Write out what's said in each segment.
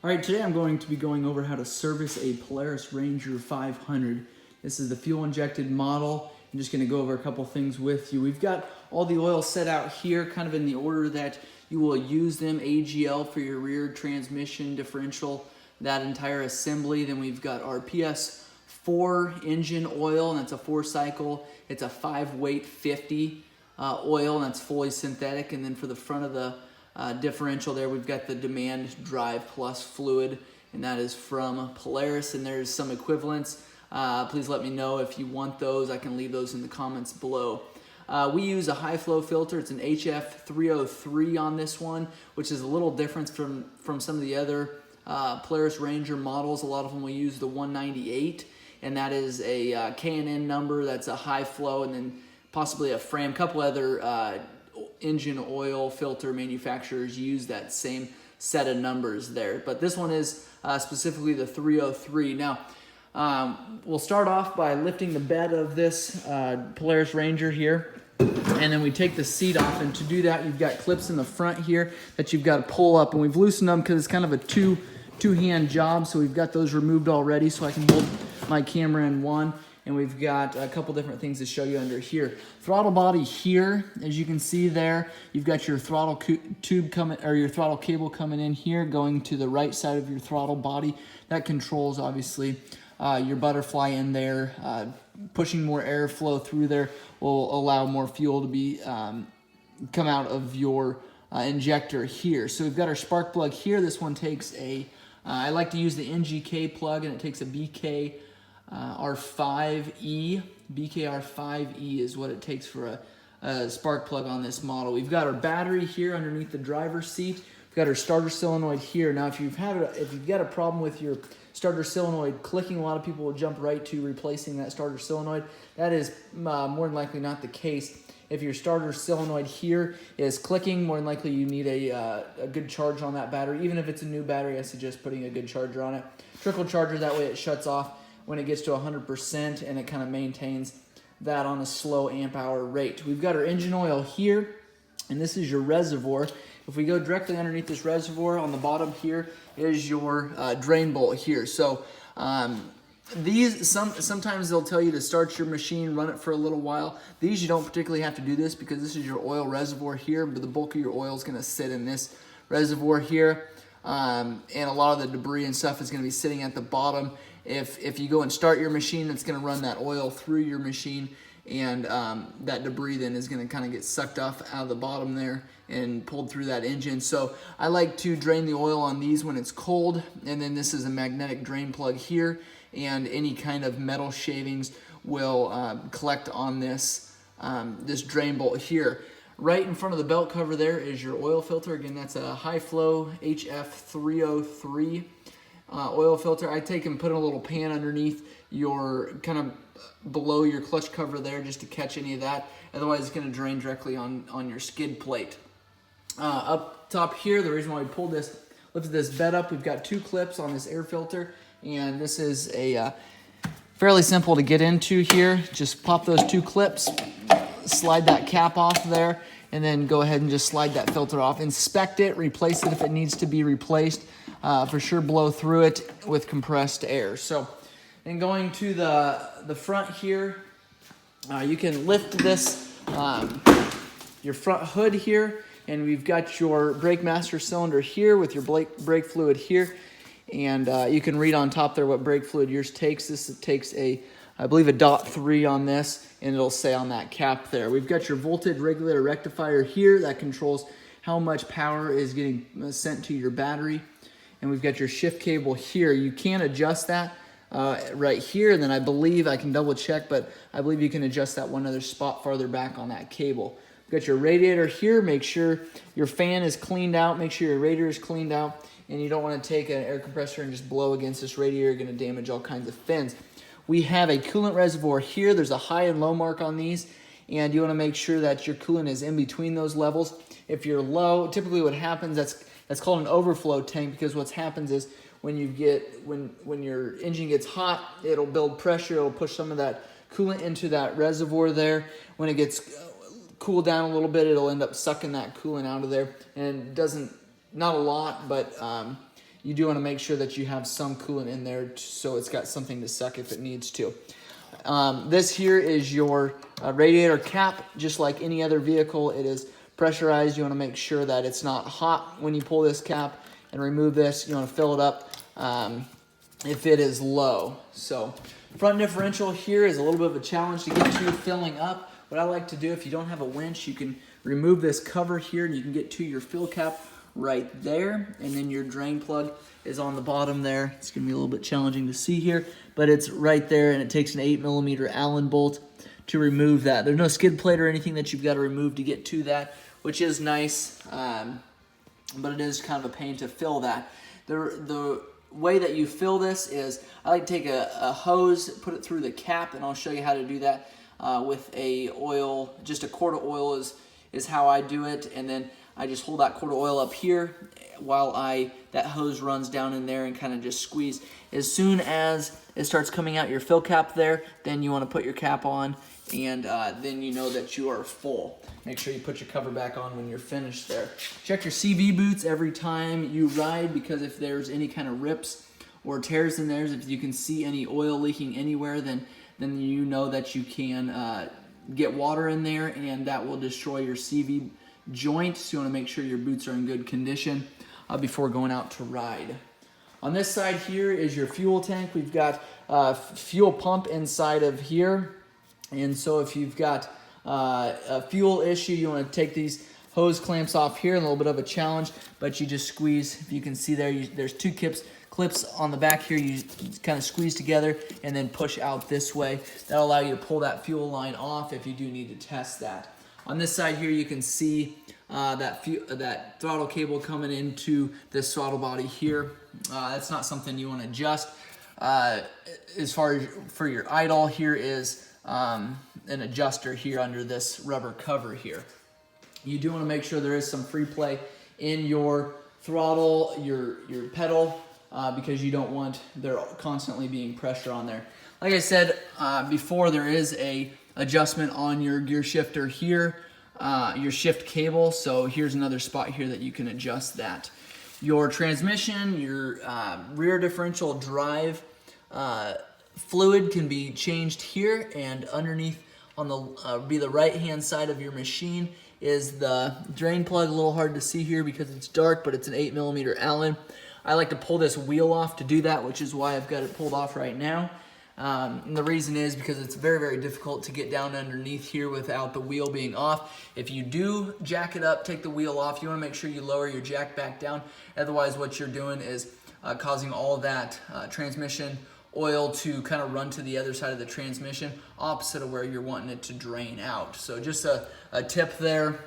All right, today I'm going to be going over how to service a Polaris Ranger 500. This is the fuel-injected model. I'm just going to go over a couple things with you. We've got all the oil set out here, kind of in the order that you will use them. AGL for your rear transmission, differential, that entire assembly. Then we've got our PS4 engine oil, and that's a 4-cycle. It's a 5-weight 50 oil, and that's fully synthetic. And then for the front of the differential there, we've got the Demand Drive Plus fluid, and that is from Polaris, and there's some equivalents. Please let me know if you want those. I can leave those in the comments below. We use a high flow filter. It's an HF303 on this one, which is a little different from some of the other Polaris Ranger models. A lot of them will use the 198, and that is a K&N number. That's a high flow, and then possibly a Fram. Couple other engine oil filter manufacturers use that same set of numbers there, but this one is specifically the 303. Now we'll start off by lifting the bed of this Polaris Ranger here, and then we take the seat off, and to do that you've got clips in the front here that you've got to pull up, and we've loosened them because it's kind of a two-hand job, so we've got those removed already so I can hold my camera in one. And we've got a couple different things to show you under here. Throttle body here, as you can see there, you've got your throttle tube coming, or your throttle cable coming in here, going to the right side of your throttle body. That controls, obviously, your butterfly in there. Pushing more airflow through there will allow more fuel to be come out of your injector here. So we've got our spark plug here. This one takes a, I like to use the NGK plug, and it takes a BK R5E. BKR5E is what it takes for a spark plug on this model. We've got our battery here underneath the driver's seat. We've got our starter solenoid here. Now, if you've got a problem with your starter solenoid clicking, a lot of people will jump right to replacing that starter solenoid. That is more than likely not the case. If your starter solenoid here is clicking, more than likely you need a good charge on that battery. Even if it's a new battery, I suggest putting a good charger on it. Trickle charger, that way it shuts off when it gets to 100%, and it kind of maintains that on a slow amp hour rate. We've got our engine oil here, and this is your reservoir. If we go directly underneath this reservoir, on the bottom here is your drain bolt here. So these, sometimes they'll tell you to start your machine, run it for a little while. These you don't particularly have to do this because this is your oil reservoir here, but the bulk of your oil is going to sit in this reservoir here. And a lot of the debris and stuff is going to be sitting at the bottom. If you go and start your machine, it's going to run that oil through your machine, and that debris then is going to kind of get sucked off out of the bottom there and pulled through that engine. So I like to drain the oil on these when it's cold, and then this is a magnetic drain plug here, and any kind of metal shavings will collect on this, this drain bolt here. Right in front of the belt cover there is your oil filter. Again, that's a high flow HF303 oil filter. I take and put a little pan underneath your, kind of below your clutch cover there, just to catch any of that. Otherwise it's going to drain directly on your skid plate. Up top here, the reason why we pulled this, lifted this bed up, we've got 2 clips on this air filter, and this is a fairly simple to get into here. Just pop those 2 clips, slide that cap off there, and then go ahead and just slide that filter off. Inspect it, replace it if it needs to be replaced. For sure blow through it with compressed air. So, and going to the front here, you can lift this, your front hood here, and we've got your brake master cylinder here with your brake fluid here, and you can read on top there what brake fluid yours takes. This takes a, I believe, a .3 on this, and it'll say on that cap there. We've got your voltage regulator rectifier here that controls how much power is getting sent to your battery. And we've got your shift cable here. You can adjust that right here, and then I believe, I can double check, but I believe you can adjust that one other spot farther back on that cable. We've got your radiator here. Make sure your fan is cleaned out. Make sure your radiator is cleaned out, and you don't want to take an air compressor and just blow against this radiator. You're going to damage all kinds of fins. We have a coolant reservoir here. There's a high and low mark on these, and you want to make sure that your coolant is in between those levels. If you're low, typically what happens, that's called an overflow tank, because what happens is when your engine gets hot, it'll build pressure, it'll push some of that coolant into that reservoir there. When it gets cooled down a little bit, it'll end up sucking that coolant out of there, and it doesn't, not a lot, but you do want to make sure that you have some coolant in there so it's got something to suck if it needs to. This here is your radiator cap. Just like any other vehicle, it is pressurized. You want to make sure that it's not hot when you pull this cap and remove this. You want to fill it up if it is low. So front differential here is a little bit of a challenge to get to filling up. What I like to do, if you don't have a winch, you can remove this cover here and you can get to your fill cap right there, and then your drain plug is on the bottom there. It's gonna be a little bit challenging to see here, but it's right there, and it takes an 8mm Allen bolt to remove that. There's no skid plate or anything that you've got to remove to get to that, which is nice, but it is kind of a pain to fill that. The way that you fill this is, I like to take a hose, put it through the cap, and I'll show you how to do that with a oil. Just a quart of oil is how I do it, and then I just hold that quart of oil up here while that hose runs down in there and kind of just squeeze. As soon as it starts coming out your fill cap there, then you want to put your cap on, and then you know that you are full. Make sure you put your cover back on when you're finished there. Check your CV boots every time you ride, because if there's any kind of rips or tears in there, if you can see any oil leaking anywhere, then you know that you can get water in there, and that will destroy your CV joint. So you want to make sure your boots are in good condition before going out to ride. On this side here is your fuel tank. We've got a fuel pump inside of here, and so if you've got a fuel issue, you want to take these hose clamps off here. A little bit of a challenge, but you just squeeze. If you can see there, there's two clips on the back here. You kind of squeeze together and then push out this way. That'll allow you to pull that fuel line off if you do need to test that. On this side here, you can see that throttle cable coming into this throttle body here. That's not something you want to adjust. As far as for your idle, here is an adjuster here under this rubber cover here. You do want to make sure there is some free play in your throttle, your pedal, because you don't want there constantly being pressure on there. Like I said before, there is a adjustment on your gear shifter here, your shift cable. So here's another spot here that you can adjust that. Your transmission, your rear differential drive fluid can be changed here, and underneath on the be the right hand side of your machine is the drain plug. A little hard to see here because it's dark, but it's an 8mm Allen. I like to pull this wheel off to do that, which is why I've got it pulled off right now. And the reason is because it's very, very difficult to get down underneath here without the wheel being off. If you do jack it up, take the wheel off, you want to make sure you lower your jack back down. Otherwise, what you're doing is causing all that transmission oil to kind of run to the other side of the transmission, opposite of where you're wanting it to drain out. So just a tip there.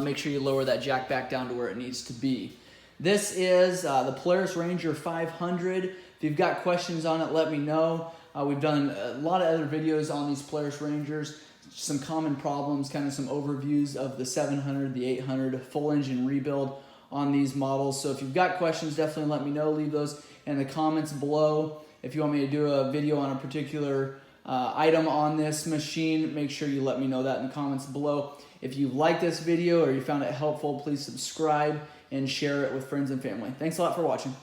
Make sure you lower that jack back down to where it needs to be. This is the Polaris Ranger 500. If you've got questions on it, let me know. We've done a lot of other videos on these Polaris Rangers, some common problems, kind of some overviews of the 700, the 800, full engine rebuild on these models. So if you've got questions, definitely let me know. Leave those in the comments below. If you want me to do a video on a particular item on this machine, make sure you let me know that in the comments below. If you liked this video or you found it helpful, please subscribe and share it with friends and family. Thanks a lot for watching.